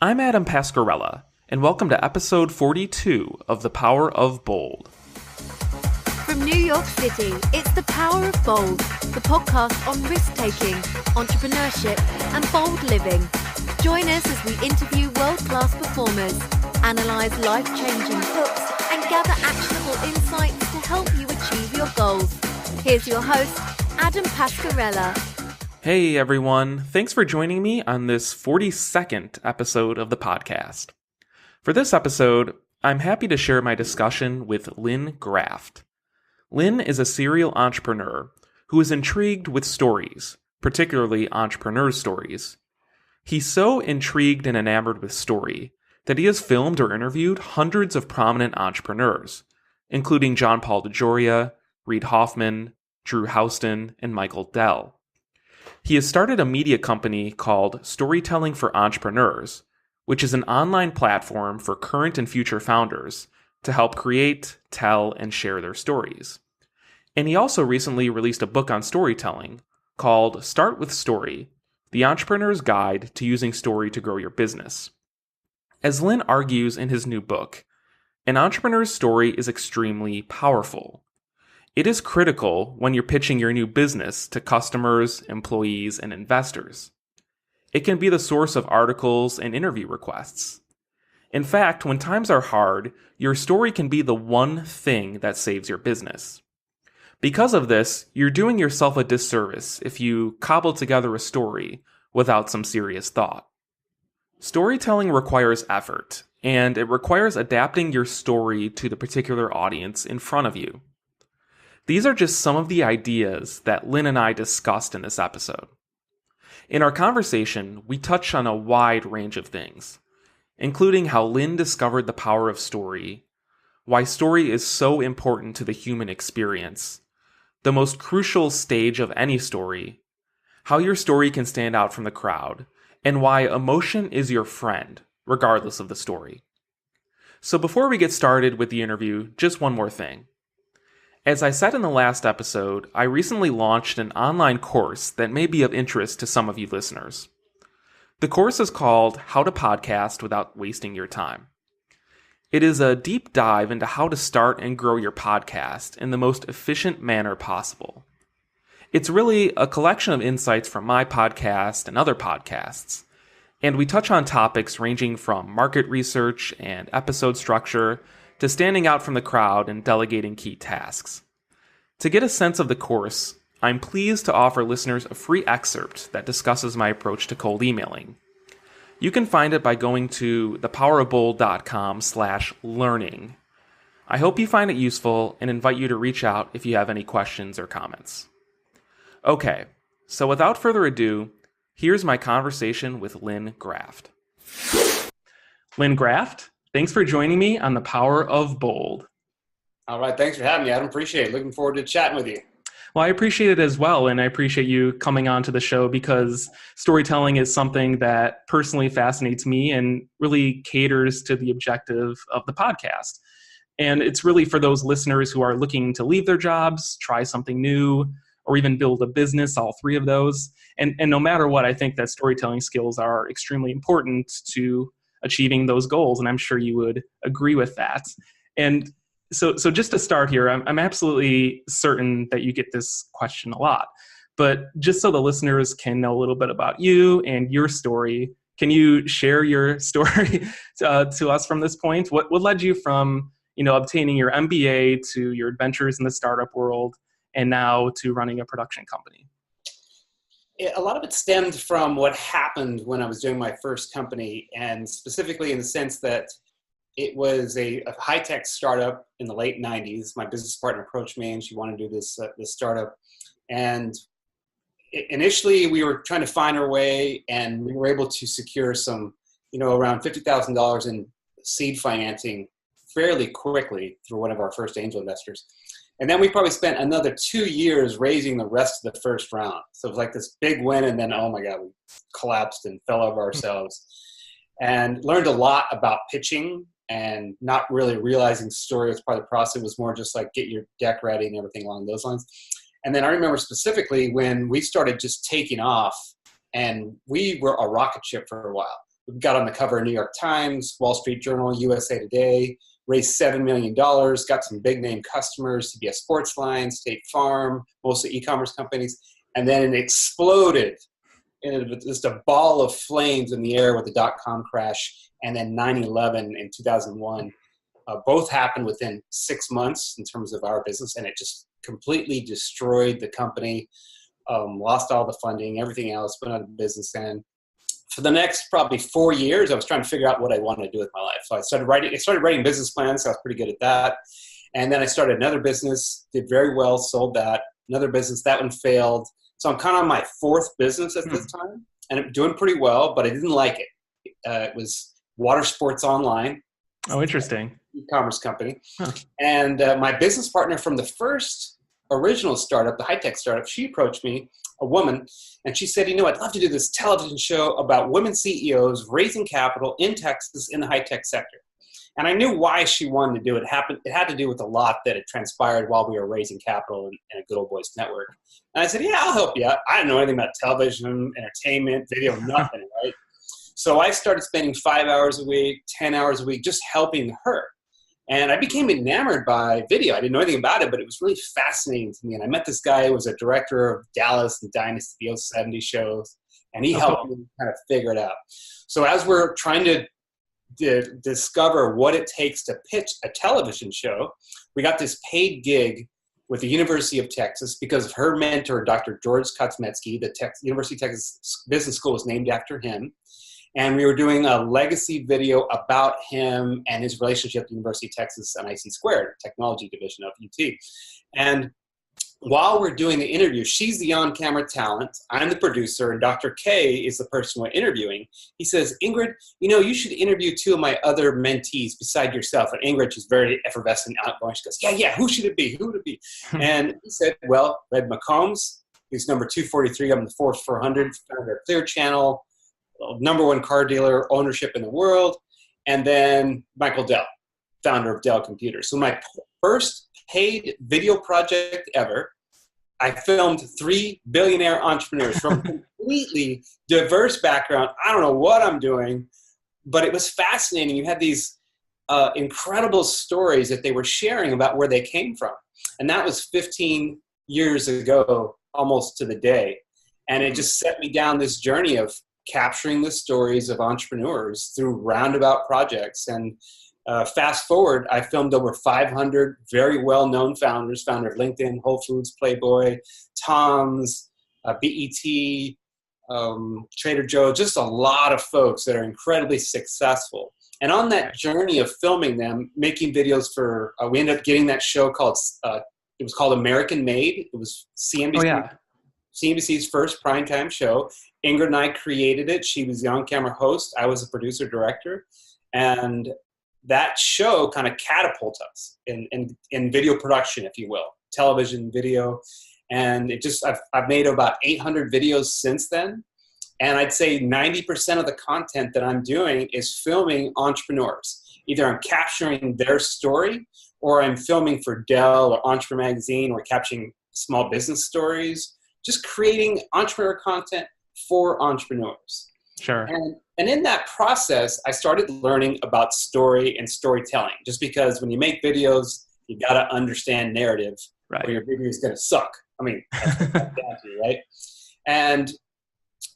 I'm Adam Pascarella, and welcome to episode 42 of The Power of Bold. From New York City, it's The Power of Bold, the podcast on risk-taking, entrepreneurship, and bold living. Join us as we interview world-class performers, analyze life-changing books, and gather actionable insights to help you achieve your goals. Here's your host, Adam Pascarella. Hey everyone, thanks for joining me on this 42nd episode of the podcast. For this episode, I'm happy to share my discussion with Lyn Graft. Lyn is a serial entrepreneur who is intrigued with stories, particularly entrepreneur stories. He's so intrigued and enamored with story that he has filmed or interviewed hundreds of prominent entrepreneurs, including John Paul DeJoria, Reid Hoffman, Drew Houston, and Michael Dell. He has started a media company called Storytelling for Entrepreneurs, which is an online platform for current and future founders to help create, tell, and share their stories. And he also recently released a book on storytelling called Start with Story, The Entrepreneur's Guide to Using Story to Grow Your Business. As Lyn argues in his new book, an entrepreneur's story is extremely powerful. It is critical when you're pitching your new business to customers, employees, and investors. It can be the source of articles and interview requests. In fact, when times are hard, your story can be the one thing that saves your business. Because of this, you're doing yourself a disservice if you cobble together a story without some serious thought. Storytelling requires effort, and it requires adapting your story to the particular audience in front of you. These are just some of the ideas that Lyn and I discussed in this episode. In our conversation, we touched on a wide range of things, including how Lyn discovered the power of story, why story is so important to the human experience, the most crucial stage of any story, how your story can stand out from the crowd, and why emotion is your friend, regardless of the story. So before we get started with the interview, just one more thing. As I said in the last episode, I recently launched an online course that may be of interest to some of you listeners. The course is called How to Podcast Without Wasting Your Time. It is a deep dive into how to start and grow your podcast in the most efficient manner possible. It's really a collection of insights from my podcast and other podcasts, and we touch on topics ranging from market research and episode structure to standing out from the crowd and delegating key tasks. To get a sense of the course, I'm pleased to offer listeners a free excerpt that discusses my approach to cold emailing. You can find it by going to thepowerofbold.com/learning. I hope you find it useful and invite you to reach out if you have any questions or comments. Okay, so without further ado, here's my conversation with Lyn Graft. Lyn Graft, thanks for joining me on The Power of Bold. All right. Thanks for having me, Adam. Appreciate it. Looking forward to chatting with you. Well, I appreciate it as well, and I appreciate you coming on to the show because storytelling is something that personally fascinates me and really caters to the objective of the podcast. And it's really for those listeners who are looking to leave their jobs, try something new, or even build a business, all three of those. And no matter what, I think that storytelling skills are extremely important to achieving those goals, and I'm sure you would agree with that. And so just to start here, I'm absolutely certain that you get this question a lot, but just so the listeners can know a little bit about you and your story, can you share your story to us from this point? What led you from obtaining your MBA to your adventures in the startup world and now to running a production company? A lot of it stemmed from what happened when I was doing my first company, and specifically in the sense that it was a high-tech startup in the late 90s. My business partner approached me and she wanted to do this startup. And initially we were trying to find our way, and we were able to secure some, around $50,000 in seed financing fairly quickly through one of our first angel investors. And then we probably spent another 2 years raising the rest of the first round. So it was like this big win, and then, oh my God, we collapsed and fell over ourselves. And learned a lot about pitching and not really realizing story was part of the process. It was more just like get your deck ready and everything along those lines. And then I remember specifically when we started just taking off, and we were a rocket ship for a while. We got on the cover of New York Times, Wall Street Journal, USA Today, raised $7 million, got some big name customers, CBS Sportsline, State Farm, mostly e-commerce companies. And then it exploded in just a ball of flames in the air with the dot-com crash, and then 9/11 in 2001. Both happened within 6 months in terms of our business, and it just completely destroyed the company, lost all the funding, everything else, went out of business. And for the next probably 4 years, I was trying to figure out what I wanted to do with my life. So I started writing business plans. So I was pretty good at that. And then I started another business, did very well, sold that. Another business, that one failed. So I'm kind of on my fourth business at this time, and I'm doing pretty well, but I didn't like it. It was water sports online. Oh, interesting. E-commerce company. Huh. And my business partner from the first original startup, the high-tech startup, she approached me, a woman, and she said, I'd love to do this television show about women CEOs raising capital in Texas in the high-tech sector. And I knew why she wanted to do it. It had to do with a lot that had transpired while we were raising capital in a Good Old Boys network. And I said, yeah, I'll help you out. I don't know anything about television, entertainment, video, nothing, right? So I started spending 5 hours a week, 10 hours a week, just helping her. And I became enamored by video. I didn't know anything about it, but it was really fascinating to me. And I met this guy who was a director of Dallas and Dynasty, the 70 shows, and he helped me kind of figure it out. So as we're trying to discover what it takes to pitch a television show, we got this paid gig with the University of Texas because of her mentor, Dr. George Kotsmetsky. The University of Texas Business School was named after him. And we were doing a legacy video about him and his relationship with the University of Texas and IC Squared, technology division of UT. And while we're doing the interview, she's the on-camera talent, I'm the producer, and Dr. K is the person we're interviewing. He says, Ingrid, you should interview two of my other mentees beside yourself. And Ingrid is very effervescent, outgoing. She goes, yeah, who should it be? Who would it be? And he said, well, Red McCombs, he's number 243 on the Forbes 400, founder of Clear Channel, number one car dealer ownership in the world, and then Michael Dell, founder of Dell Computers. So my first paid video project ever, I filmed 3 billionaire entrepreneurs from completely diverse background. I don't know what I'm doing, but it was fascinating. You had these incredible stories that they were sharing about where they came from. And that was 15 years ago, almost to the day. And it just set me down this journey of capturing the stories of entrepreneurs through roundabout projects. And fast forward, I filmed over 500 very well-known founders, founder of LinkedIn, Whole Foods, Playboy, Tom's, BET, Trader Joe, just a lot of folks that are incredibly successful. And on that journey of filming them, making videos for, we ended up getting that show called, it was called American Made. It was CNBC's first primetime show. Ingrid and I created it. She was the on-camera host. I was the producer director. And that show kind of catapulted us in video production, if you will, television, video. And I've made about 800 videos since then. And I'd say 90% of the content that I'm doing is filming entrepreneurs. Either I'm capturing their story, or I'm filming for Dell or Entrepreneur Magazine, or capturing small business stories, just creating entrepreneur content for entrepreneurs. Sure. And in that process, I started learning about story and storytelling, just because when you make videos, you got to understand narrative, right, or your video is going to suck. I mean, that's what it comes down to, right? And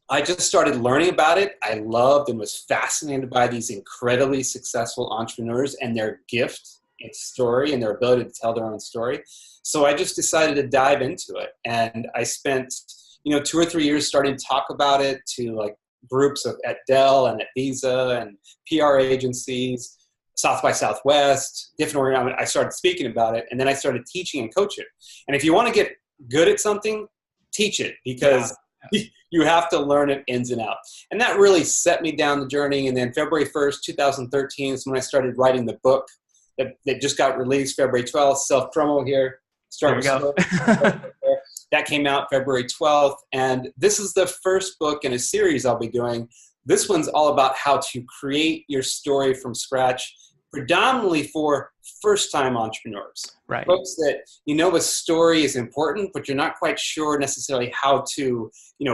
I just started learning about it. I loved and was fascinated by these incredibly successful entrepreneurs and their gift and story and their ability to tell their own story. So I just decided to dive into it. And I spent, 2 or 3 years starting to talk about it to like groups at Dell and at Visa and PR agencies, South by Southwest, different organizations. I started speaking about it, and then I started teaching and coaching. And if you want to get good at something, teach it, because you have to learn it ins and outs. And that really set me down the journey. And then February 1st, 2013 is when I started writing the book that just got released February 12th, self-promo here. There we go. That came out February 12th. And this is the first book in a series I'll be doing. This one's all about how to create your story from scratch, predominantly for first-time entrepreneurs. Right. Folks that, a story is important, but you're not quite sure necessarily how to,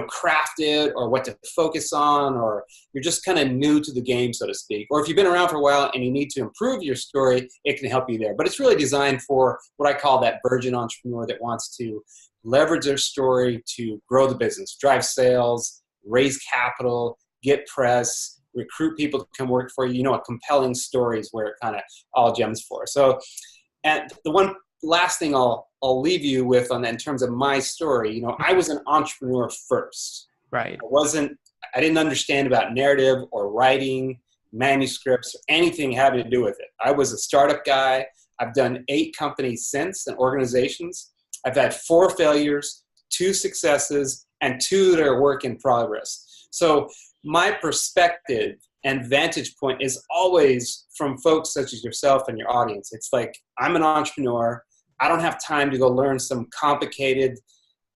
craft it or what to focus on, or you're just kind of new to the game, so to speak. Or if you've been around for a while and you need to improve your story, it can help you there. But it's really designed for what I call that virgin entrepreneur that wants to leverage their story to grow the business, drive sales, raise capital, get press, recruit people to come work for you. A compelling story is where it kind of all gems for. So, and the one last thing I'll leave you with on that in terms of my story, I was an entrepreneur first. Right. I didn't understand about narrative or writing, manuscripts, or anything having to do with it. I was a startup guy. I've done 8 companies since and organizations. I've had 4 failures, 2 successes, and 2 that are work in progress. So my perspective and vantage point is always from folks such as yourself and your audience. It's like, I'm an entrepreneur. I don't have time to go learn some complicated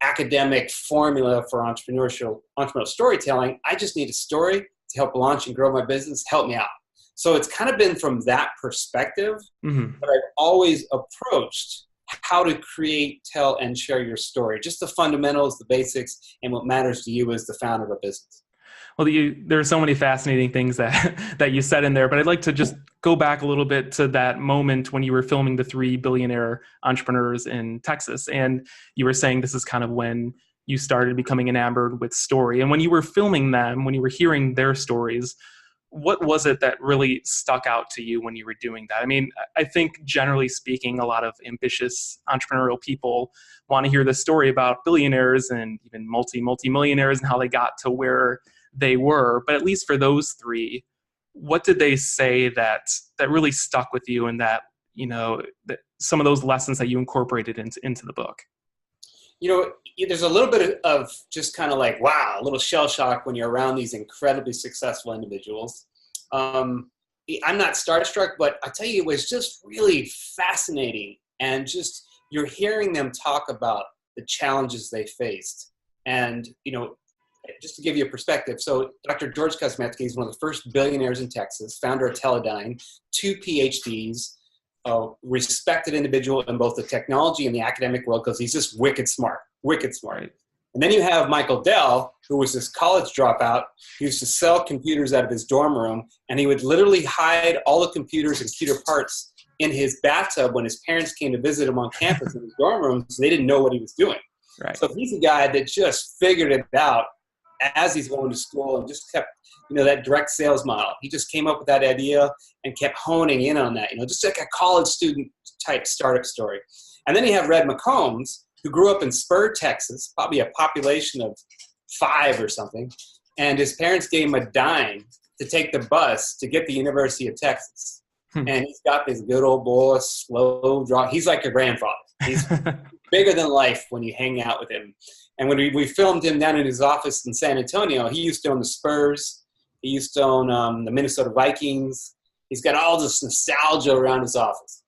academic formula for entrepreneurial storytelling. I just need a story to help launch and grow my business. Help me out. So it's kind of been from that perspective that I've always approached how to create, tell, and share your story. Just the fundamentals, the basics, and what matters to you as the founder of a business. Well, there are so many fascinating things that you said in there, but I'd like to just go back a little bit to that moment when you were filming the 3 billionaire entrepreneurs in Texas. And you were saying this is kind of when you started becoming enamored with story. And when you were filming them, when you were hearing their stories, what was it that really stuck out to you when you were doing that? I mean, I think generally speaking, a lot of ambitious entrepreneurial people want to hear the story about billionaires and even multi-millionaires and how they got to where they were. But at least for those 3, what did they say that really stuck with you, and that, that some of those lessons that you incorporated into the book? There's a little bit of just kind of like, wow, a little shell shock when you're around these incredibly successful individuals. I'm not starstruck, but I tell you, it was just really fascinating. And just, you're hearing them talk about the challenges they faced. And, just to give you a perspective, so Dr. George Kosmetzky is one of the first billionaires in Texas, founder of Teledyne, 2 PhDs, respected individual in both the technology and the academic world because he's just wicked smart. And then you have Michael Dell, who was this college dropout. He used to sell computers out of his dorm room, and he would literally hide all the computers and computer parts in his bathtub when his parents came to visit him on campus in his dorm room, so they didn't know what he was doing. Right. So he's a guy that just figured it out as he's going to school and just kept, that direct sales model. He just came up with that idea and kept honing in on that, just like a college student type startup story. And then you have Red McCombs, who grew up in Spur, Texas, probably a population of 5 or something. And his parents gave him a dime to take the bus to get to the University of Texas. And he's got this good old boy, slow draw. He's like your grandfather. He's bigger than life when you hang out with him. And when we filmed him down in his office in San Antonio, he used to own the Spurs. He used to own the Minnesota Vikings. He's got all this nostalgia around his office.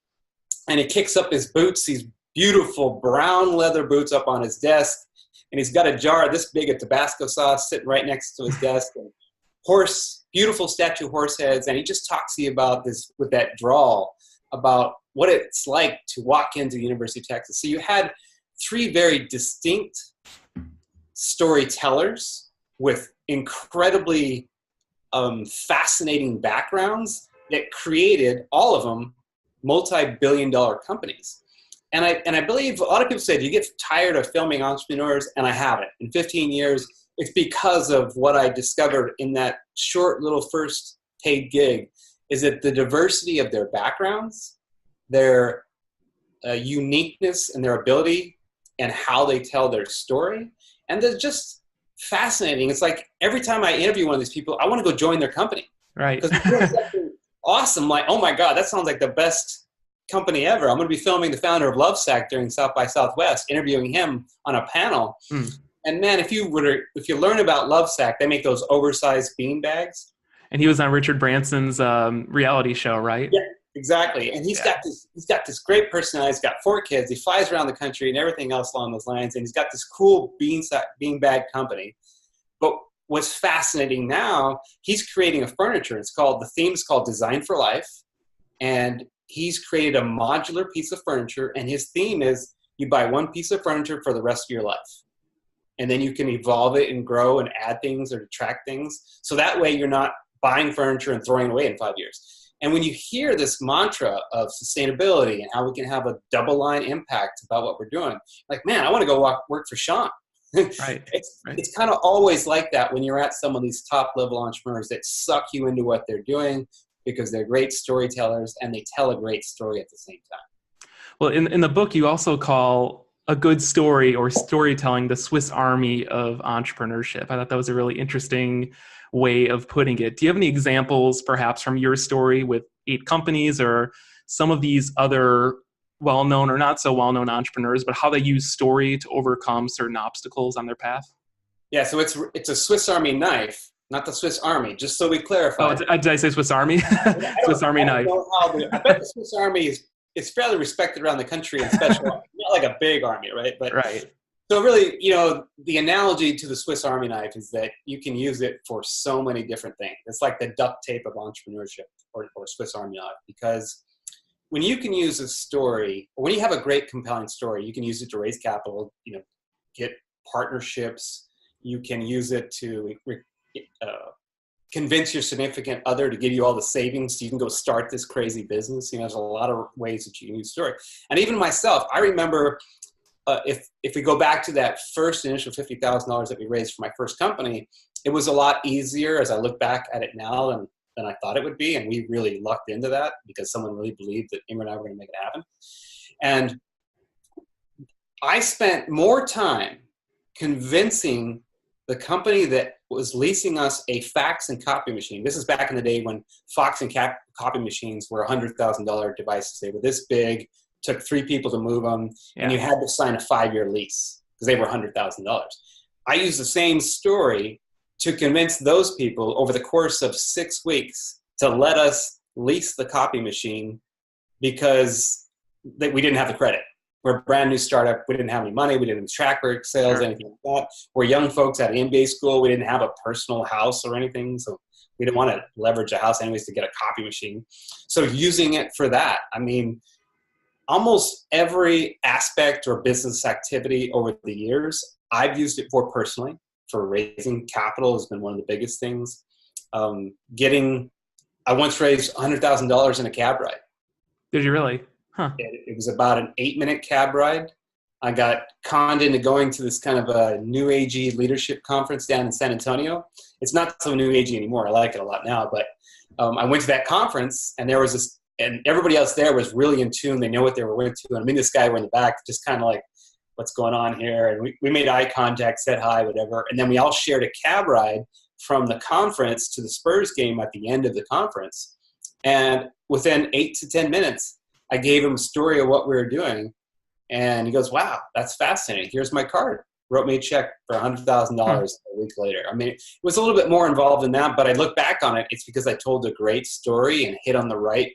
And he kicks up his boots, these beautiful brown leather boots up on his desk. And he's got a jar this big of Tabasco sauce sitting right next to his desk. And beautiful statue horse heads. And he just talks to you about this with that drawl about what it's like to walk into the University of Texas. So you had 3 very distinct storytellers with incredibly fascinating backgrounds that created, all of them, multi-billion-dollar companies. And I believe a lot of people say, do you get tired of filming entrepreneurs? And I haven't. In 15 years, it's because of what I discovered in that short little first paid gig, is that the diversity of their backgrounds, their uniqueness and their ability and how they tell their story. And they're just fascinating. It's like every time I interview one of these people, I want to go join their company. Right. Because it's something awesome. Like, oh my God, that sounds like the best company ever. I'm going to be filming the founder of Lovesac during South by Southwest, interviewing him on a panel. And man, if you learn about Lovesac, they make those oversized bean bags. And he was on Richard Branson's reality show, right? Yeah, exactly. And he's got this great personality. He's got 4 kids. He flies around the country and everything else along those lines. And he's got this cool bean bag company. But what's fascinating now, he's creating a furniture. The theme is called Design for Life. And he's created a modular piece of furniture, and his theme is you buy one piece of furniture for the rest of your life. And then you can evolve it and grow and add things or detract things. So that way you're not buying furniture and throwing it away in 5 years. And when you hear this mantra of sustainability and how we can have a double line impact about what we're doing, like, man, I want to go work for Sean. Right. It's kind of always like that when you're at some of these top level entrepreneurs that suck you into what they're doing because they're great storytellers and they tell a great story at the same time. Well, in the book, you also call a good story or storytelling the Swiss Army of entrepreneurship. I thought that was a really interesting way of putting it. Do you have any examples, perhaps, from your story with 8 companies or some of these other well-known or not so well-known entrepreneurs, but how they use story to overcome certain obstacles on their path? Yeah, so it's a Swiss Army knife, not the Swiss Army, just so we clarify. Oh, did I say Swiss Army? Swiss Army knife. I bet the Swiss Army is fairly respected around the country and special. Not like a big army, right? But right. So really, the analogy to the Swiss Army knife is that you can use it for so many different things. It's like the duct tape of entrepreneurship or Swiss Army knife, because when you can use a story, or when you have a great compelling story, you can use it to raise capital, get partnerships. You can use it to convince your significant other to give you all the savings so you can go start this crazy business. There's a lot of ways that you can use story. And even myself, I remember if we go back to that first initial $50,000 that we raised for my first company, it was a lot easier as I look back at it now than I thought it would be. And we really lucked into that because someone really believed that Ingrid and I were going to make it happen. And I spent more time convincing the company that was leasing us a fax and copy machine. This is back in the day when fax and copy machines were $100,000 devices. They were this big, took 3 people to move them, and you had to sign a 5-year lease because they were $100,000. I used the same story to convince those people over the course of 6 weeks to let us lease the copy machine because we didn't have the credit. We're a brand new startup. We didn't have any money. We didn't have track record sales, anything like that. We're young folks at an MBA school. We didn't have a personal house or anything. So we didn't want to leverage a house anyways to get a copy machine. So using it for that, almost every aspect or business activity over the years, I've used it for personally. For raising capital has been one of the biggest things. I once raised $100,000 in a cab ride. Did you really? Huh. It was about an 8-minute cab ride. I got conned into going to this kind of a new agey leadership conference down in San Antonio. It's not so new agey anymore. I like it a lot now. But I went to that conference, and there was this, and everybody else there was really in tune. They know what they were into. And me and this guy were in the back, just kind of like, what's going on here? And we made eye contact, said hi, whatever. And then we all shared a cab ride from the conference to the Spurs game at the end of the conference. And within 8 to 10 minutes, I gave him a story of what we were doing. And he goes, wow, that's fascinating. Here's my card. Wrote me a check for $100,000 a week later. It was a little bit more involved than that, but I look back on it. It's because I told a great story and hit on the right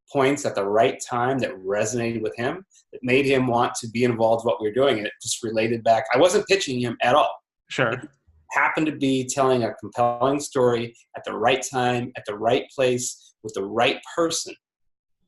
points at the right time that resonated with him, that made him want to be involved in what we were doing. And it just related back. I wasn't pitching him at all. Sure. It happened to be telling a compelling story at the right time, at the right place, with the right person.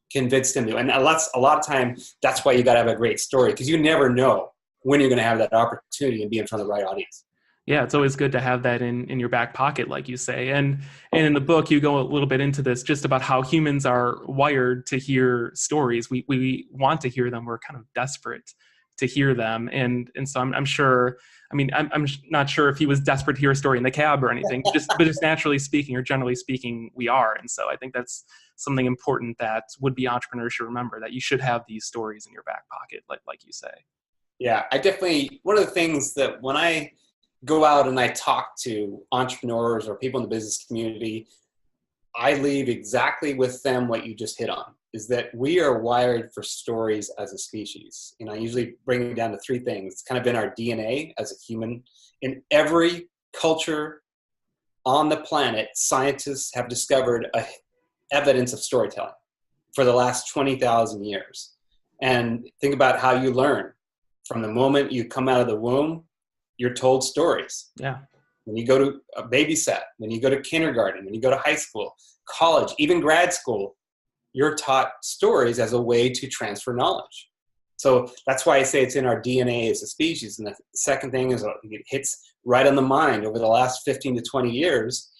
Convinced him to. And a lot of time, that's why you got to have a great story, because you never know when you're going to have that opportunity and be in front of the right audience. Yeah, it's always good to have that in your back pocket, like you say. And in the book, you go a little bit into this, just about how humans are wired to hear stories. We want to hear them. We're kind of desperate to hear them. And so I'm sure, I'm not sure if he was desperate to hear a story in the cab or anything, but just naturally speaking, or generally speaking, we are. And so I think that's something important that would-be entrepreneurs should remember, that you should have these stories in your back pocket, like you say. Yeah, one of the things that when I go out and I talk to entrepreneurs or people in the business community, I leave exactly with them what you just hit on, is that we are wired for stories as a species. I usually bring it down to 3 things. It's kind of been our DNA as a human. In every culture on the planet, scientists have discovered evidence of storytelling for the last 20,000 years. And think about how you learn. From the moment you come out of the womb, you're told stories. Yeah. When you go to a babysat, when you go to kindergarten, when you go to high school, college, even grad school, you're taught stories as a way to transfer knowledge. So that's why I say it's in our DNA as a species. And the second thing is it hits right on the mind. Over the last 15 to 20 years,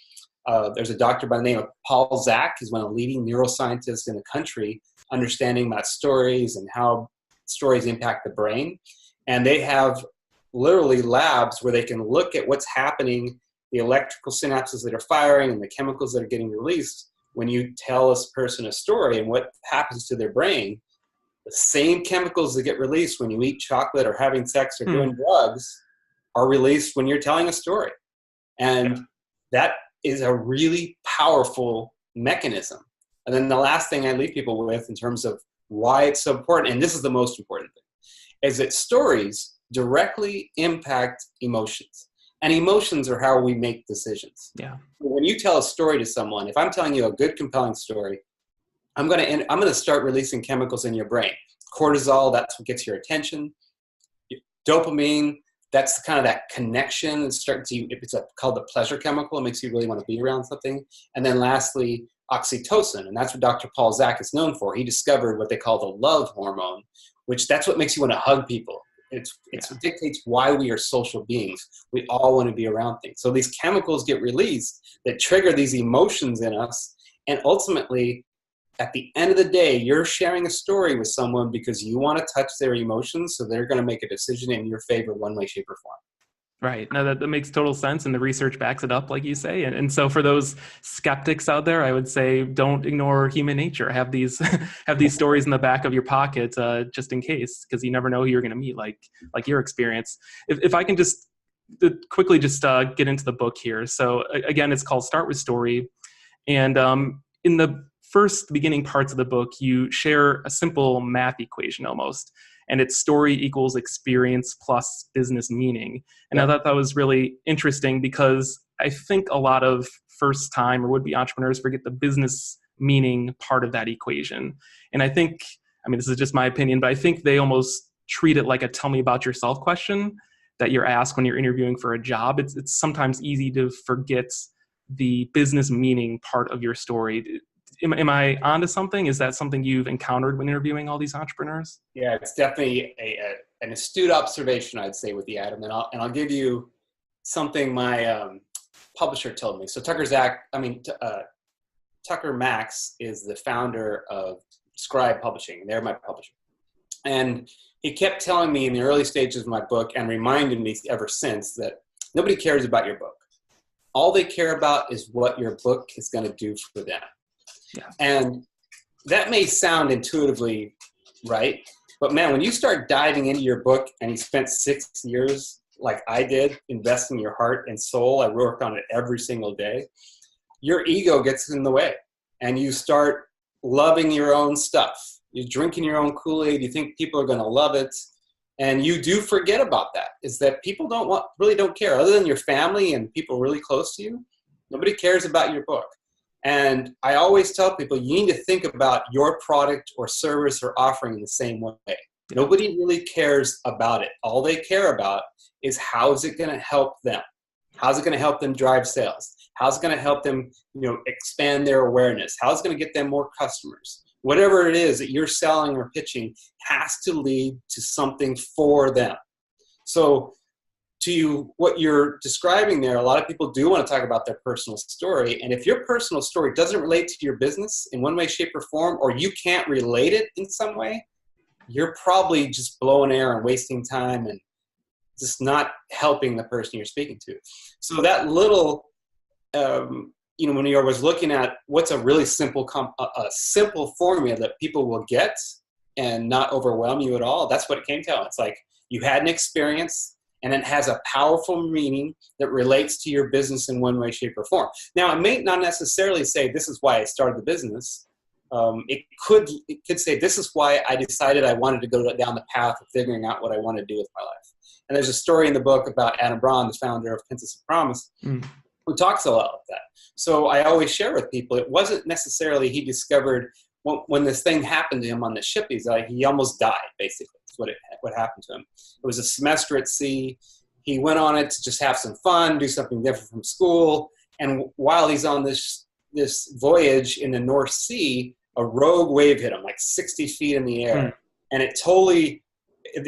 there's a doctor by the name of Paul Zak. He's one of the leading neuroscientists in the country, understanding about stories and how stories impact the brain. And they have literally labs where they can look at what's happening, the electrical synapses that are firing and the chemicals that are getting released when you tell a person a story and what happens to their brain. The same chemicals that get released when you eat chocolate or having sex or doing drugs are released when you're telling a story. And that is a really powerful mechanism. And then the last thing I leave people with in terms of why it's so important, and this is the most important thing, is that stories directly impact emotions. And emotions are how we make decisions. Yeah. When you tell a story to someone, if I'm telling you a good, compelling story, I'm going to start releasing chemicals in your brain. Cortisol, that's what gets your attention. Dopamine, that's kind of that connection. It's called the pleasure chemical. It makes you really want to be around something. And then lastly, oxytocin. And that's what Dr. Paul Zak is known for. He discovered what they call the love hormone, which that's what makes you want to hug people. It dictates why we are social beings. We all want to be around things. So these chemicals get released that trigger these emotions in us. And ultimately, at the end of the day, you're sharing a story with someone because you want to touch their emotions, so they're going to make a decision in your favor one way, shape, or form. Right. No, that makes total sense, and the research backs it up, like you say. And so for those skeptics out there, I would say don't ignore human nature. Have these stories in the back of your pocket just in case, because you never know who you're going to meet, like your experience. If I can just quickly get into the book here. So again, it's called Start with Story. And in the first beginning parts of the book, you share a simple math equation almost, and it's story equals experience plus business meaning. And I thought that was really interesting because I think a lot of first-time or would-be entrepreneurs forget the business meaning part of that equation. And I think, this is just my opinion, but I think they almost treat it like a tell me about yourself question that you're asked when you're interviewing for a job. It's sometimes easy to forget the business meaning part of your story. Am I onto something? Is that something you've encountered when interviewing all these entrepreneurs? Yeah, it's definitely an astute observation, I'd say, with the Adam. And I'll give you something my publisher told me. So Tucker Max is the founder of Scribe Publishing. They're my publisher. And he kept telling me in the early stages of my book and reminded me ever since that nobody cares about your book. All they care about is what your book is going to do for them. Yeah. And that may sound intuitively right, but man, when you start diving into your book and you spent 6 years, like I did, investing your heart and soul, I worked on it every single day, your ego gets in the way and you start loving your own stuff. You're drinking your own Kool-Aid. You think people are going to love it. And you do forget about that, is that people really don't care. Other than your family and people really close to you, nobody cares about your book. And I always tell people, you need to think about your product or service or offering in the same way. Nobody really cares about it. All they care about is how is it going to help them? How's it going to help them drive sales? How's it going to help them, expand their awareness? How's it going to get them more customers? Whatever it is that you're selling or pitching has to lead to something for them. So to what you're describing there, a lot of people do want to talk about their personal story. And if your personal story doesn't relate to your business in one way, shape, or form, or you can't relate it in some way, you're probably just blowing air and wasting time and just not helping the person you're speaking to. So that little, when you was looking at what's a really simple formula that people will get and not overwhelm you at all, that's what it came to. It's like you had an experience, and it has a powerful meaning that relates to your business in one way, shape, or form. Now, it may not necessarily say, this is why I started the business. It could say, this is why I decided I wanted to go down the path of figuring out what I want to do with my life. And there's a story in the book about Adam Braun, the founder of Princess of Promise, who talks a lot about that. So I always share with people, it wasn't necessarily he discovered when this thing happened to him on the ship, he almost died, basically. That's what happened to him. It was a semester at sea. He went on it to just have some fun, do something different from school. And while he's on this voyage in the North Sea, a rogue wave hit them like 60 feet in the air. And it totally,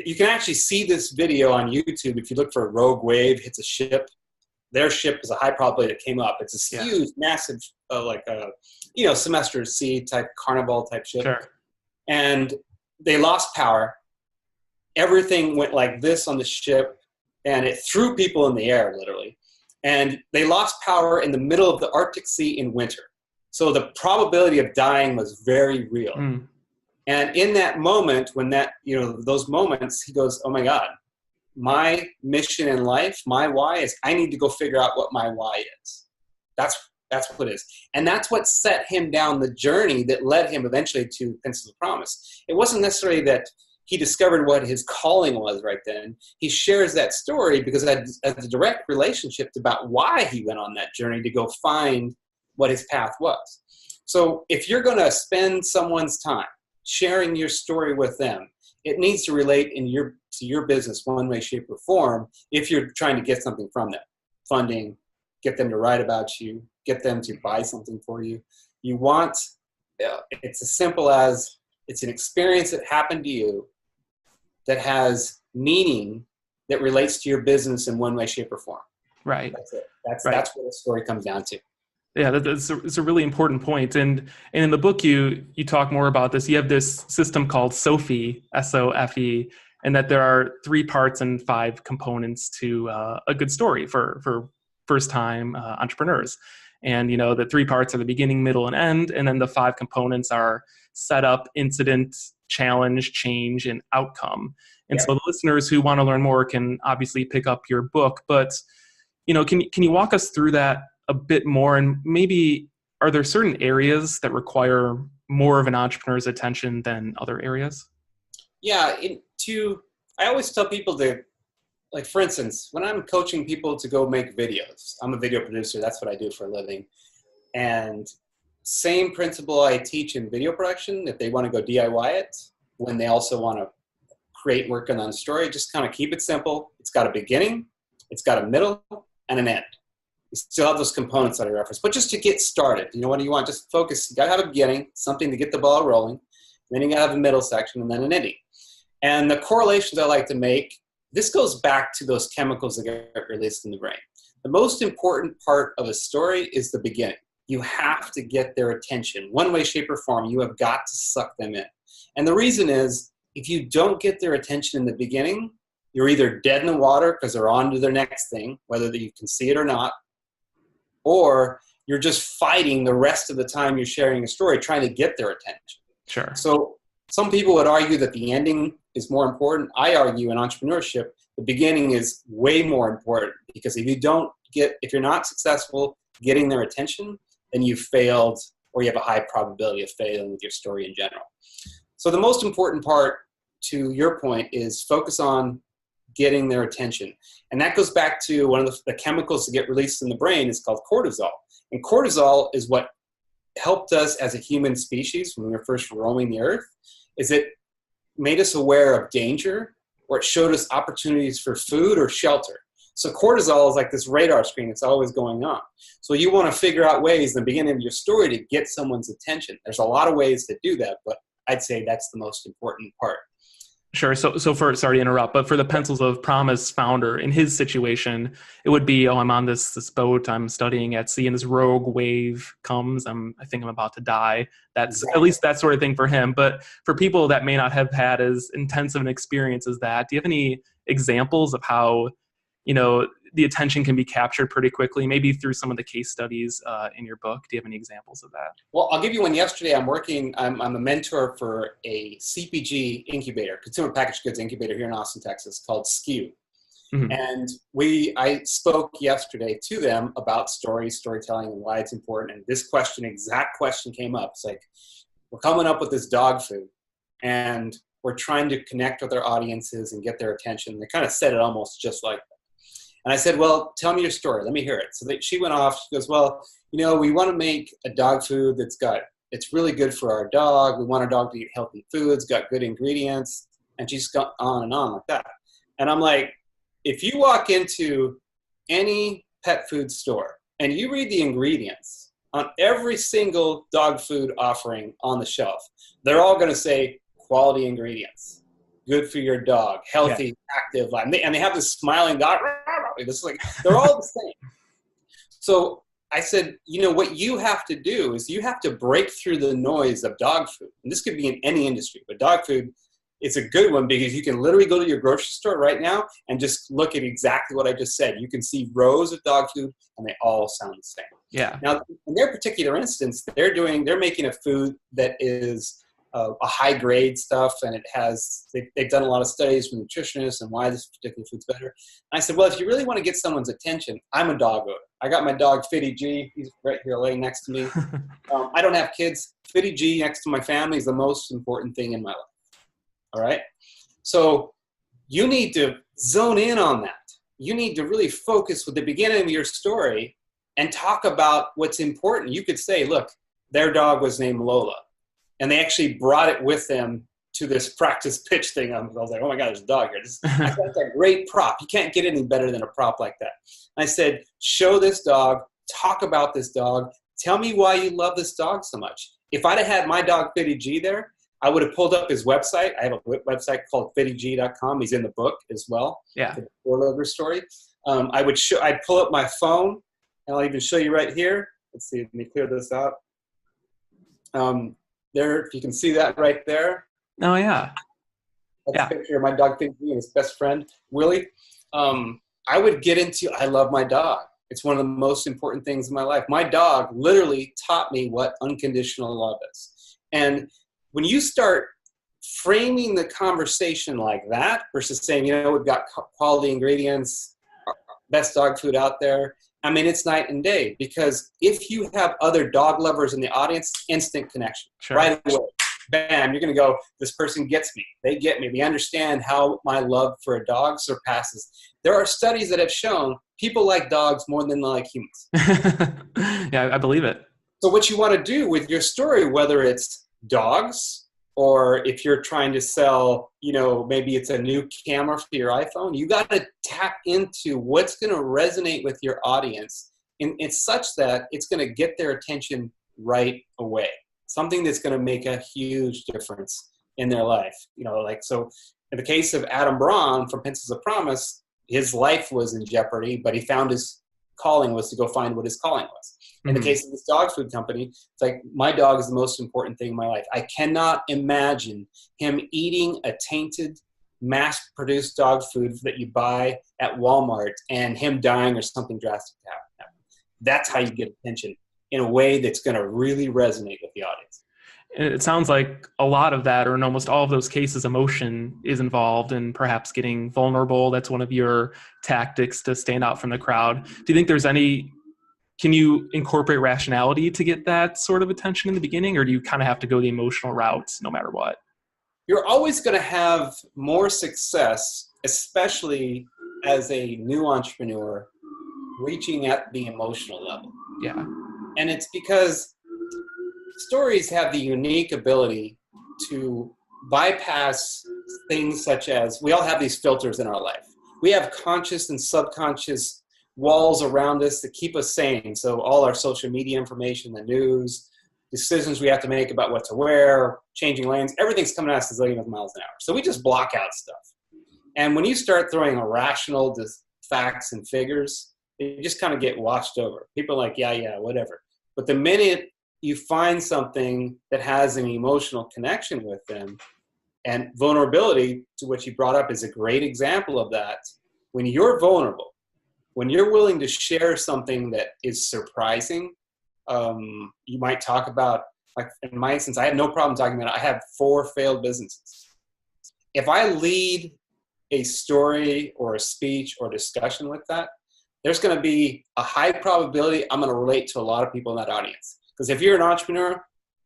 you can actually see this video on YouTube. If you look for a rogue wave hits a ship, their ship is a high probability that came up. It's this huge, massive, like a, semester sea type, carnival type ship. Sure. And they lost power. Everything went like this on the ship, and it threw people in the air, literally. And they lost power in the middle of the Arctic Sea in winter. So the probability of dying was very real. And in that moment, when that, those moments, he goes, oh my God, my mission in life, my why is I need to go figure out what my why is. That's what it is. And that's what set him down the journey that led him eventually to Pencils of Promise. It wasn't necessarily that he discovered what his calling was right then. He shares that story because it has a direct relationship about why he went on that journey to go find what his path was. So if you're going to spend someone's time sharing your story with them, it needs to relate to your business one way, shape, or form if you're trying to get something from them. Funding, get them to write about you, get them to buy something for you. You want, it's as simple as it's an experience that happened to you that has meaning that relates to your business in one way, shape, or form. Right. That's it. That's what the story comes down to. Yeah, it's a really important point. And in the book, you talk more about this. You have this system called SOFE, SOFE, and that there are 3 parts and 5 components to a good story for first-time entrepreneurs. And, the 3 parts are the beginning, middle, and end. And then the 5 components are setup, incident, challenge, change, and outcome. And so the listeners who want to learn more can obviously pick up your book. But, can you walk us through that a bit more? And maybe are there certain areas that require more of an entrepreneur's attention than other areas? Yeah. I always tell people to, like, for instance, when I'm coaching people to go make videos, I'm a video producer. That's what I do for a living. And same principle I teach in video production, if they want to go DIY it, when they also want to create work on a story, just kind of keep it simple. It's got a beginning, it's got a middle, and an end. You still have those components that I referenced, but just to get started, what do you want? Just focus. You got to have a beginning, something to get the ball rolling. Then you got to have a middle section and then an ending. And the correlations I like to make, this goes back to those chemicals that get released in the brain. The most important part of a story is the beginning. You have to get their attention. One way, shape, or form, you have got to suck them in. And the reason is, if you don't get their attention in the beginning, you're either dead in the water because they're on to their next thing, whether you can see it or not, or you're just fighting the rest of the time you're sharing a story, trying to get their attention. Sure. So some people would argue that the ending is more important. I argue in entrepreneurship, the beginning is way more important, because if you're not successful getting their attention, then you've failed, or you have a high probability of failing with your story in general. So the most important part, to your point, is focus on getting their attention. And that goes back to one of the chemicals that get released in the brain is called cortisol. And cortisol is what helped us as a human species when we were first roaming the earth, is it made us aware of danger, or it showed us opportunities for food or shelter. So cortisol is like this radar screen that's always going on. So you want to figure out ways in the beginning of your story to get someone's attention. There's a lot of ways to do that, but I'd say that's the most important part. Sure. So sorry to interrupt, but for the Pencils of Promise founder, in his situation, it would be, I'm on this boat, I'm studying at sea, and this rogue wave comes, I think I'm about to die. That's exactly. At least that sort of thing for him. But for people that may not have had as intensive an experience as that, do you have any examples of how, the attention can be captured pretty quickly, maybe through some of the case studies in your book? Do you have any examples of that? Well, I'll give you one. Yesterday, I'm a mentor for a CPG incubator, consumer packaged goods incubator here in Austin, Texas, called SKU. Mm-hmm. And I spoke yesterday to them about storytelling and why it's important. And this exact question came up. It's like, we're coming up with this dog food, and we're trying to connect with our audiences and get their attention. They kind of said it almost just like that. And I said, well, tell me your story. Let me hear it. So she went off. She goes, well, we want to make a dog food it's really good for our dog. We want our dog to eat healthy foods, got good ingredients. And she's gone on and on like that. And I'm like, if you walk into any pet food store and you read the ingredients, on every single dog food offering on the shelf, they're all going to say quality ingredients, good for your dog, healthy, active, and they have this smiling dog. It's like they're all the same. So I said, what you have to do is you have to break through the noise of dog food. And this could be in any industry, but dog food, it's a good one because you can literally go to your grocery store right now and just look at exactly what I just said. You can see rows of dog food and they all sound the same. Yeah. Now, in their particular instance, they're making a food that is a high grade stuff, and they've done a lot of studies with nutritionists and why this particular food's better. And I said, well, if you really want to get someone's attention, I'm a dog owner. I got my dog Fitty G. He's right here laying next to me. I don't have kids. Fitty G next to my family is the most important thing in my life. All right. So you need to zone in on that. You need to really focus with the beginning of your story and talk about what's important. You could say, look, their dog was named Lola, and they actually brought it with them to this practice pitch thing. I was like, oh my God, there's a dog here. I thought it's a great prop. You can't get any better than a prop like that. And I said, show this dog, talk about this dog, tell me why you love this dog so much. If I'd have had my dog Fitty G there, I would have pulled up his website. I have a website called fittyg.com. He's in the book as well. Yeah. The Four story. I'd pull up my phone, and I'll even show you right here. Let's see, let me clear this out. There, if you can see that right there. Oh, yeah. That's a picture of my dog Fitty and his best friend, Willie. I would get into, I love my dog. It's one of the most important things in my life. My dog literally taught me what unconditional love is. And when you start framing the conversation like that versus saying, we've got quality ingredients, best dog food out there, I mean, it's night and day, because if you have other dog lovers in the audience, instant connection. Sure. Right away. Bam, you're going to go, this person gets me. They get me. They understand how my love for a dog surpasses. There are studies that have shown people like dogs more than they like humans. Yeah, I believe it. So what you want to do with your story, whether it's dogs, or if you're trying to sell, maybe it's a new camera for your iPhone, you got to tap into what's going to resonate with your audience. And it's such that it's going to get their attention right away. Something that's going to make a huge difference in their life. So in the case of Adam Braun from Pencils of Promise, his life was in jeopardy, but he found his calling was to go find what his calling was. In the case of this dog food company, it's like, my dog is the most important thing in my life. I cannot imagine him eating a tainted, mass-produced dog food that you buy at Walmart and him dying or something drastic to happen. That's how you get attention in a way that's going to really resonate with the audience. It sounds like a lot of that, or in almost all of those cases, emotion is involved, and perhaps getting vulnerable. That's one of your tactics to stand out from the crowd. Do you think can you incorporate rationality to get that sort of attention in the beginning, or do you kind of have to go the emotional route no matter what? You're always going to have more success, especially as a new entrepreneur, reaching at the emotional level. Yeah. And it's because stories have the unique ability to bypass things such as, we all have these filters in our life. We have conscious and subconscious walls around us that keep us sane. So all our social media information, the news, decisions we have to make about what to wear, changing lanes, everything's coming at us at a zillion miles an hour. So we just block out stuff. And when you start throwing irrational facts and figures, they just kind of get washed over. People are like, yeah, whatever. But the minute you find something that has an emotional connection with them, and vulnerability, to what you brought up, is a great example of that. When you're vulnerable, when you're willing to share something that is surprising, you might talk about, like in my instance, I have no problem talking about it. I have 4 failed businesses. If I lead a story or a speech or discussion with that, there's going to be a high probability I'm going to relate to a lot of people in that audience. Because if you're an entrepreneur,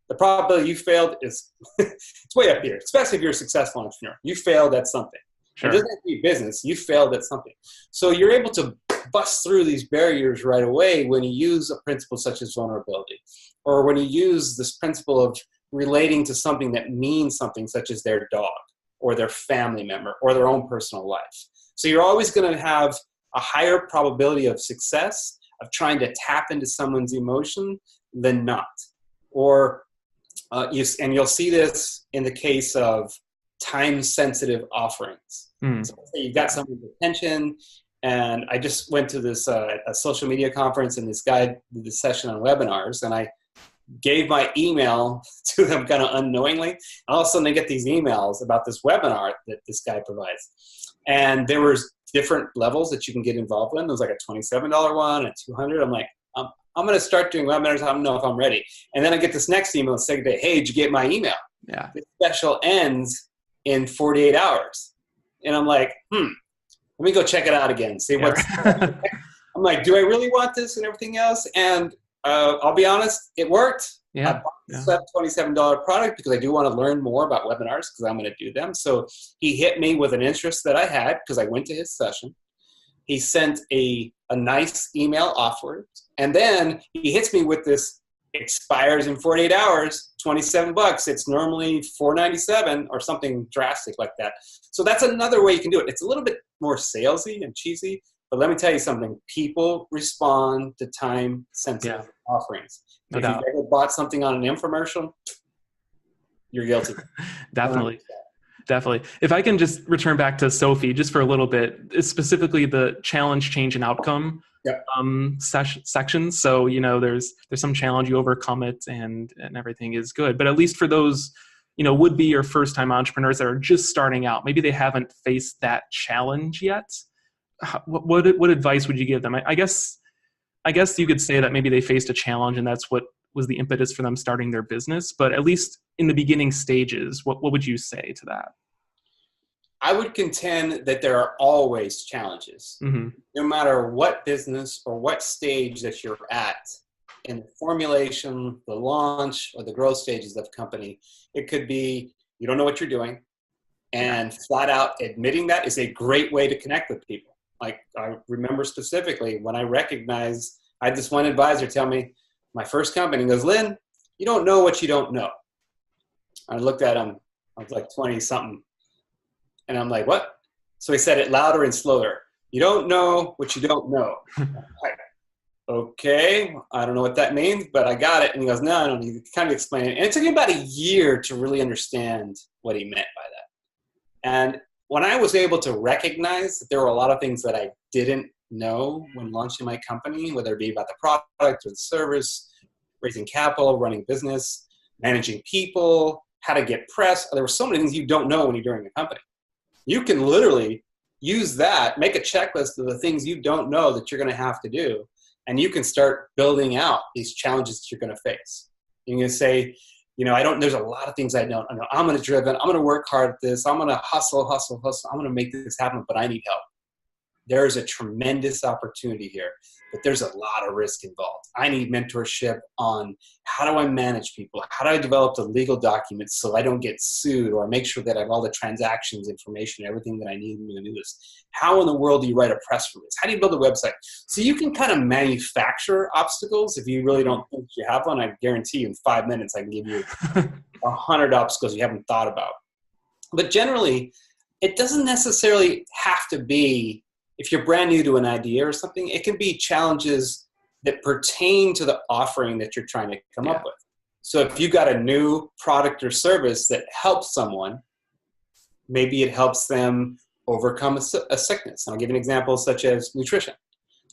the probability you failed is it's way up here, especially if you're a successful entrepreneur. You failed at something. Sure. It doesn't have to be business. You failed at something. So you're able to bust through these barriers right away when you use a principle such as vulnerability, or when you use this principle of relating to something that means something, such as their dog or their family member or their own personal life. So you're always going to have a higher probability of success, of trying to tap into someone's emotion, than not. Or you'll see this in the case of time-sensitive offerings. So let's say you've got someone's attention, and I just went to this a social media conference, and this guy did this session on webinars, and I gave my email to them kind of unknowingly. And all of a sudden, they get these emails about this webinar that this guy provides. And there was different levels that you can get involved in. There was like a $27 one, a $200. I'm like, I'm going to start doing webinars. I don't know if I'm ready. And then I get this next email the second day. Hey, did you get my email? Yeah. This special ends in 48 hours. And I'm like, let me go check it out again. See what's. I'm like, do I really want this and everything else? And I'll be honest, it worked. Yeah. I bought this $27 product because I do want to learn more about webinars because I'm going to do them. So he hit me with an interest that I had because I went to his session. He sent a nice email afterwards. And then he hits me with this expires in 48 hours, $27. It's normally $4.97 or something drastic like that. So that's another way you can do it. It's a little bit more salesy and cheesy, but let me tell you something. People respond to time-sensitive offerings. No if doubt. you've ever bought something on an infomercial, you're guilty. Definitely. Definitely. If I can just return back to Sophie just for a little bit, specifically the challenge, change, and outcome sections. So, there's some challenge, you overcome it, and everything is good. But at least for those, would-be or first-time entrepreneurs that are just starting out, maybe they haven't faced that challenge yet. What advice would you give them? I guess you could say that maybe they faced a challenge and that's what was the impetus for them starting their business. But at least in the beginning stages, what would you say to that? I would contend that there are always challenges. Mm-hmm. No matter what business or what stage that you're at in the formulation, the launch, or the growth stages of company, it could be you don't know what you're doing, and flat out admitting that is a great way to connect with people. Like I remember specifically when I recognized, I had this one advisor tell me, my first company, he goes, Lyn, you don't know what you don't know. I looked at him, I was like 20 something. And I'm like, what? So he said it louder and slower. You don't know what you don't know. Like, okay, I don't know what that means, but I got it. And he goes, no, I don't need to kind of explain it. And it took me about a year to really understand what he meant by that. And when I was able to recognize that there were a lot of things that I didn't know when launching my company, whether it be about the product or the service, raising capital, running business, managing people, how to get press, there were so many things you don't know when you're doing a company. You can literally use that, make a checklist of the things you don't know that you're going to have to do, and you can start building out these challenges that you're going to face. You can say, there's a lot of things I don't know. I'm going to work hard at this. I'm going to hustle. I'm going to make this happen, but I need help. There's a tremendous opportunity here, but there's a lot of risk involved. I need mentorship on how do I manage people? How do I develop the legal documents so I don't get sued, or make sure that I have all the transactions information, everything that I need to do this? How in the world do you write a press release? How do you build a website? So you can kind of manufacture obstacles. If you really don't think you have one, I guarantee you in 5 minutes I can give you 100 obstacles you haven't thought about. But generally, it doesn't necessarily have to be, if you're brand new to an idea or something, it can be challenges that pertain to the offering that you're trying to come up with. So if you've got a new product or service that helps someone, maybe it helps them overcome a sickness. And I'll give you an example such as nutrition.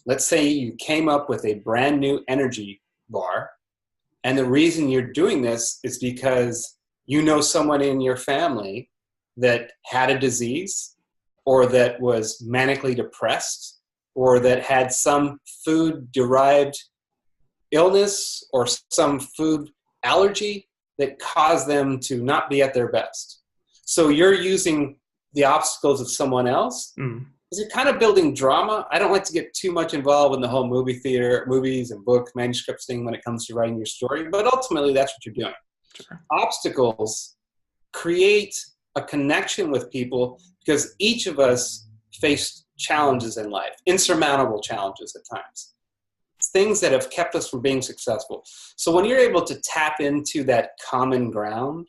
Let's say you came up with a brand new energy bar, and the reason you're doing this is because you know someone in your family that had a disease, or that was manically depressed, or that had some food-derived illness or some food allergy that caused them to not be at their best. So you're using the obstacles of someone else. Is it kind of building drama? I don't like to get too much involved in the whole movies and book manuscripts thing when it comes to writing your story, but ultimately that's what you're doing. Sure. Obstacles create a connection with people because each of us face challenges in life, insurmountable challenges at times. It's things that have kept us from being successful. So when you're able to tap into that common ground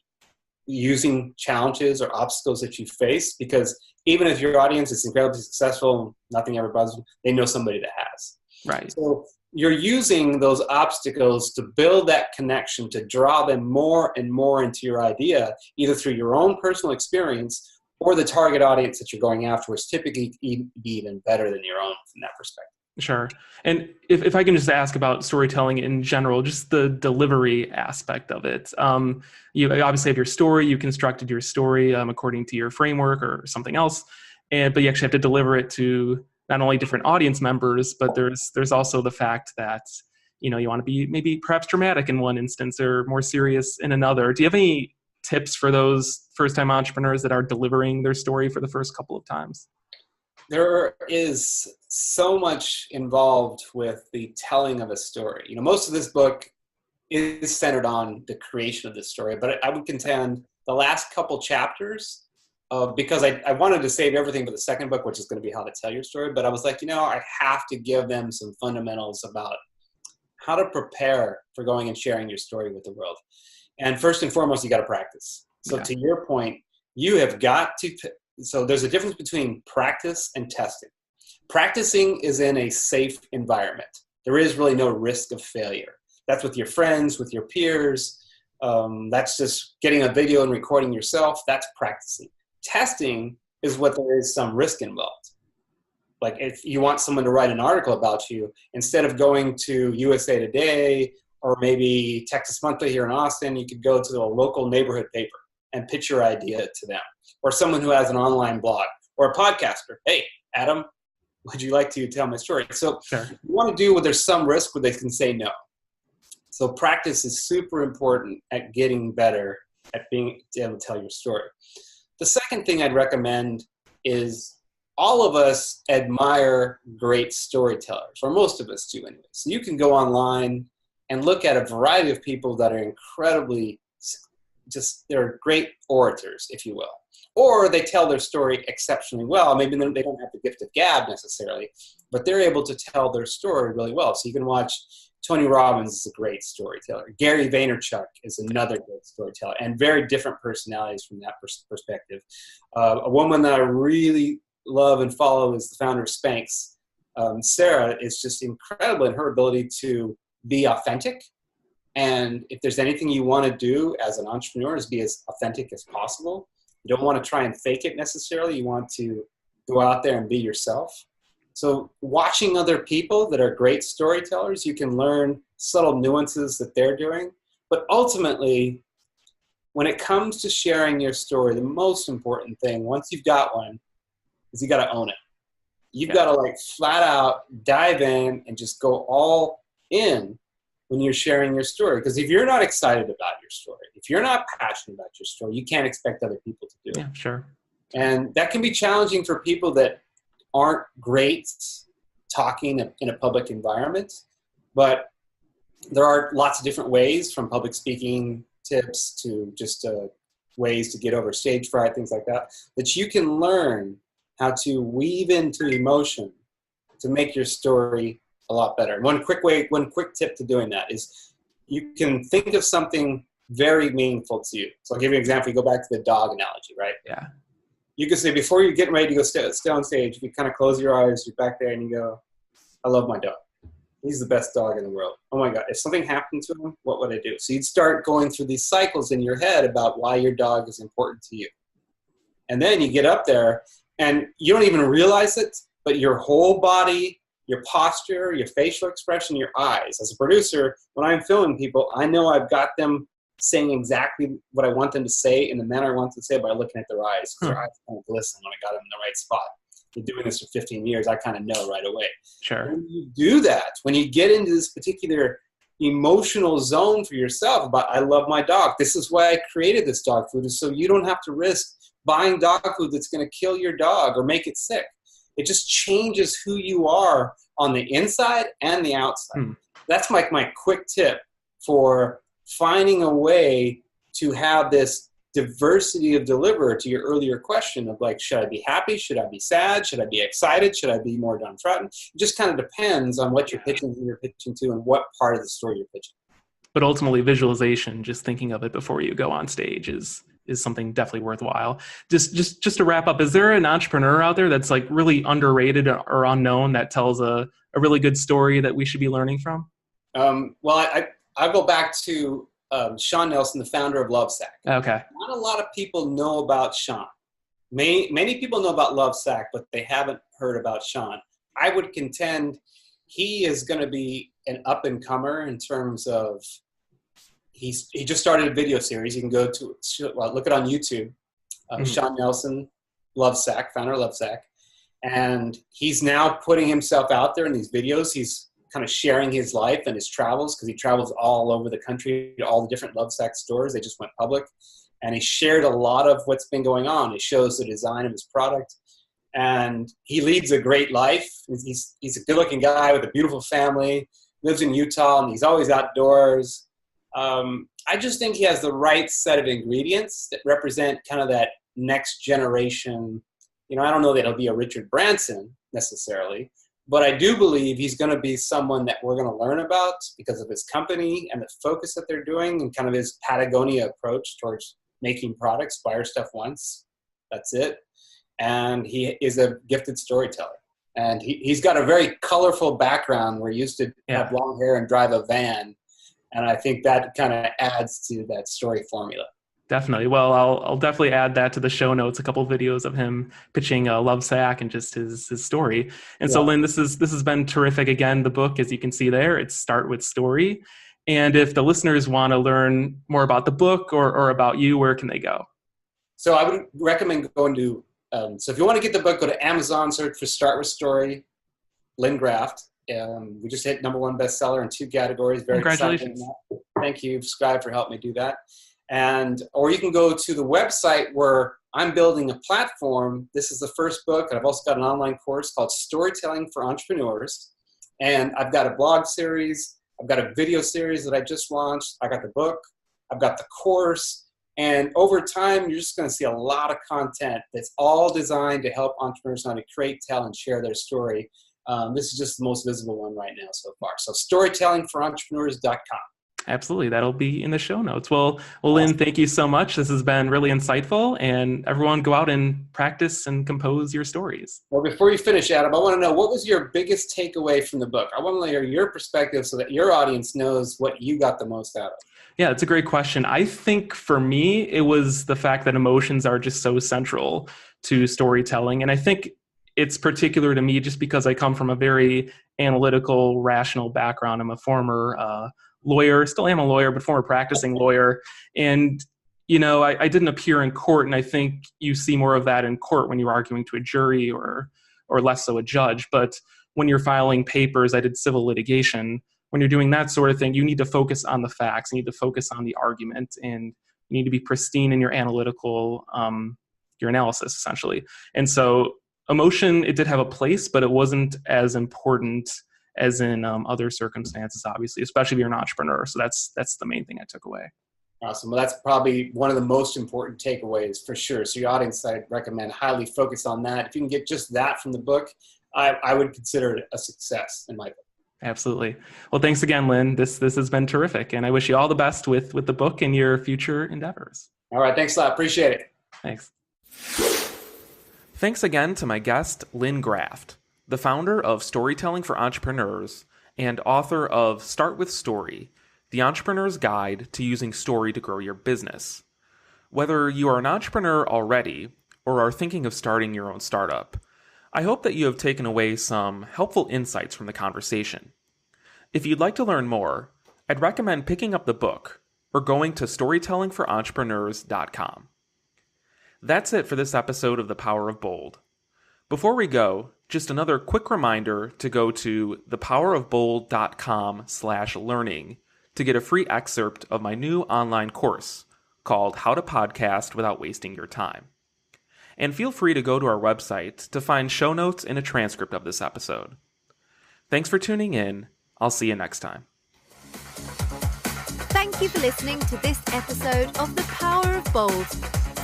using challenges or obstacles that you face, because even if your audience is incredibly successful, nothing ever bothers them, they know somebody that has. Right. So you're using those obstacles to build that connection, to draw them more and more into your idea, either through your own personal experience or the target audience that you're going after, is typically be even better than your own from that perspective. Sure. And if I can just ask about storytelling in general, just the delivery aspect of it. You obviously have your story, you constructed your story according to your framework or something else, but you actually have to deliver it to not only different audience members, but there's also the fact that, you want to be maybe perhaps dramatic in one instance or more serious in another. Do you have any tips for those first-time entrepreneurs that are delivering their story for the first couple of times? There is so much involved with the telling of a story. Most of this book is centered on the creation of the story, but I would contend the last couple chapters, because I wanted to save everything for the second book, which is going to be how to tell your story. But I was like, I have to give them some fundamentals about how to prepare for going and sharing your story with the world. And first and foremost, you got to practice. So to your point, you have got to. So there's a difference between practice and testing. Practicing is in a safe environment. There is really no risk of failure. That's with your friends, with your peers. That's just getting a video and recording yourself. That's practicing. Testing is what there is some risk involved. Like if you want someone to write an article about you, instead of going to USA Today or maybe Texas Monthly here in Austin, you could go to the local neighborhood paper and pitch your idea to them. Or someone who has an online blog or a podcaster. Hey, Adam, would you like to tell my story? So sure. You want to do where there's some risk where they can say no. So practice is super important at getting better at being able to tell your story. The second thing I'd recommend is all of us admire great storytellers, or most of us do anyway. So you can go online and look at a variety of people that are incredibly, they're great orators, if you will. Or they tell their story exceptionally well. Maybe they don't have the gift of gab necessarily, but they're able to tell their story really well. So you can watch Tony Robbins is a great storyteller. Gary Vaynerchuk is another great storyteller, and very different personalities from that perspective. A woman that I really love and follow is the founder of Spanx. Sarah is just incredible in her ability to be authentic. And if there's anything you want to do as an entrepreneur is be as authentic as possible. You don't want to try and fake it necessarily. You want to go out there and be yourself. So watching other people that are great storytellers, you can learn subtle nuances that they're doing. But ultimately, when it comes to sharing your story, the most important thing, once you've got one, is you got to own it. You've got to flat out dive in and just go all in when you're sharing your story. Because if you're not excited about your story, if you're not passionate about your story, you can't expect other people to do it. Yeah, sure. And that can be challenging for people that aren't great talking in a public environment. But there are lots of different ways, from public speaking tips to just ways to get over stage fright, things like that, that you can learn how to weave into emotion to make your story a lot better. One quick tip to doing that is you can think of something very meaningful to you. So I'll give you an example. You go back to the dog analogy, right? Yeah. You can say, before you're getting ready to go stay on stage, you kind of close your eyes, you're back there and you go, I love my dog. He's the best dog in the world. Oh my God, if something happened to him, what would I do? So you'd start going through these cycles in your head about why your dog is important to you. And then you get up there and you don't even realize it, but your whole body, your posture, your facial expression, your eyes. As a producer, when I'm filming people, I know I've got them saying exactly what I want them to say in the manner I want them to say by looking at their eyes. Because their eyes kind of glisten when I got them in the right spot. Been doing this for 15 years, I kind of know right away. Sure. When you do that, when you get into this particular emotional zone for yourself about, I love my dog, this is why I created this dog food, is so you don't have to risk buying dog food that's going to kill your dog or make it sick. It just changes who you are on the inside and the outside. That's my quick tip for finding a way to have this diversity of delivery, to your earlier question of should I be happy? Should I be sad? Should I be excited? Should I be more downtrodden? It just kind of depends on what you're pitching, who you're pitching to, and what part of the story you're pitching. But ultimately, visualization, just thinking of it before you go on stage, is is something definitely worthwhile. Just to wrap up, is there an entrepreneur out there that's like really underrated or unknown that tells a really good story that we should be learning from? I'll go back to Sean Nelson, the founder of Lovesac. Okay. Not a lot of people know about Sean. Many people know about Lovesac, but they haven't heard about Sean. I would contend he is going to be an up-and-comer in terms of he just started a video series. You can go to look it on YouTube. Sean Nelson, Lovesac, founder of Lovesac, and he's now putting himself out there in these videos. He's kind of sharing his life and his travels because he travels all over the country to all the different Lovesac stores. They just went public, and he shared a lot of what's been going on. He shows the design of his product, and he leads a great life. He's a good-looking guy with a beautiful family, lives in Utah, and he's always outdoors. I just think he has the right set of ingredients that represent kind of that next generation. I don't know that he'll be a Richard Branson necessarily, but I do believe he's going to be someone that we're going to learn about because of his company and the focus that they're doing and kind of his Patagonia approach towards making products. Buy stuff once, that's it. And he is a gifted storyteller. And he's got a very colorful background where he used to have long hair and drive a van. And I think that kind of adds to that story formula. Definitely. Well, I'll definitely add that to the show notes, a couple of videos of him pitching Lovesac and just his story. And so, Lyn, this has been terrific. Again, the book, as you can see there, it's Start With Story. And if the listeners want to learn more about the book or about you, where can they go? So I would recommend going to, so if you want to get the book, go to Amazon, search for Start With Story, Lyn Graft. We just hit #1 bestseller in 2 categories. Very Congratulations. exciting. Thank you, Scribe, for helping me do that. Or you can go to the website where I'm building a platform. This is the first book, and I've also got an online course called Storytelling for Entrepreneurs. And I've got a blog series. I've got a video series that I just launched. I got the book. I've got the course. And over time, you're just going to see a lot of content that's all designed to help entrepreneurs know how to create, tell, and share their story. This is just the most visible one right now so far. So storytellingforentrepreneurs.com. Absolutely. That'll be in the show notes. Well, Lyn, thank you so much. This has been really insightful, and everyone go out and practice and compose your stories. Well, before you finish, Adam, I want to know, what was your biggest takeaway from the book? I want to hear your perspective so that your audience knows what you got the most out of. Yeah, it's a great question. I think for me, it was the fact that emotions are just so central to storytelling. And I think it's particular to me just because I come from a very analytical, rational background. I'm a former lawyer, still am a lawyer, but former practicing lawyer. And, I didn't appear in court. And I think you see more of that in court when you're arguing to a jury or less so a judge. But when you're filing papers, I did civil litigation. When you're doing that sort of thing, you need to focus on the facts. You need to focus on the argument, and you need to be pristine in your analytical, your analysis, essentially. And so emotion, it did have a place, but it wasn't as important as in other circumstances, obviously, especially if you're an entrepreneur. So that's the main thing I took away. Awesome. Well, that's probably one of the most important takeaways for sure. So your audience, I'd recommend highly focus on that. If you can get just that from the book, I would consider it a success in my book. Absolutely. Well, thanks again, Lyn. This has been terrific, and I wish you all the best with the book and your future endeavors. All right. Thanks a lot. Appreciate it. Thanks. Thanks again to my guest, Lyn Graft, the founder of Storytelling for Entrepreneurs and author of Start With Story, The Entrepreneur's Guide to Using Story to Grow Your Business. Whether you are an entrepreneur already or are thinking of starting your own startup, I hope that you have taken away some helpful insights from the conversation. If you'd like to learn more, I'd recommend picking up the book or going to storytellingforentrepreneurs.com. That's it for this episode of The Power of Bold. Before we go, just another quick reminder to go to thepowerofbold.com/learning to get a free excerpt of my new online course called How to Podcast Without Wasting Your Time. And feel free to go to our website to find show notes and a transcript of this episode. Thanks for tuning in. I'll see you next time. Thank you for listening to this episode of The Power of Bold.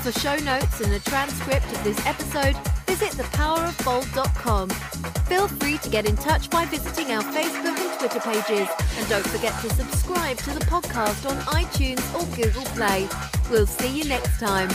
For show notes and a transcript of this episode, visit thepowerofbold.com. Feel free to get in touch by visiting our Facebook and Twitter pages. And don't forget to subscribe to the podcast on iTunes or Google Play. We'll see you next time.